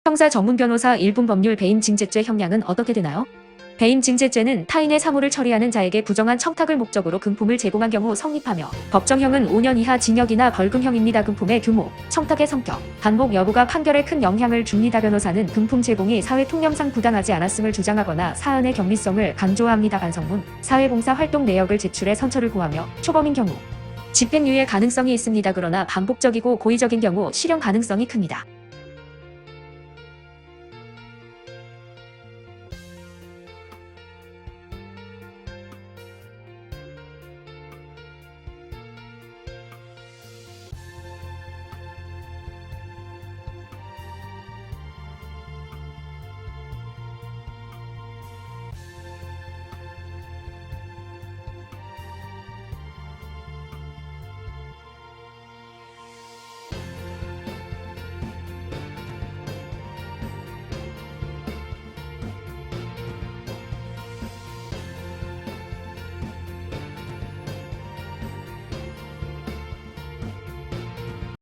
형사 전문 변호사 1분 법률 배임증제죄 형량은 어떻게 되나요? 배임증제죄는 타인의 사물을 처리하는 자에게 부정한 청탁을 목적으로 금품을 제공한 경우 성립하며 법정형은 5년 이하 징역이나 벌금형입니다. 금품의 규모, 청탁의 성격, 반복 여부가 판결에 큰 영향을 줍니다. 변호사는 금품 제공이 사회 통념상 부당하지 않았음을 주장하거나 사안의 경미성을 강조합니다. 반성문, 사회봉사 활동 내역을 제출해 선처를 구하며 초범인 경우 집행유예 가능성이 있습니다. 그러나 반복적이고 고의적인 경우 실형 가능성이 큽니다.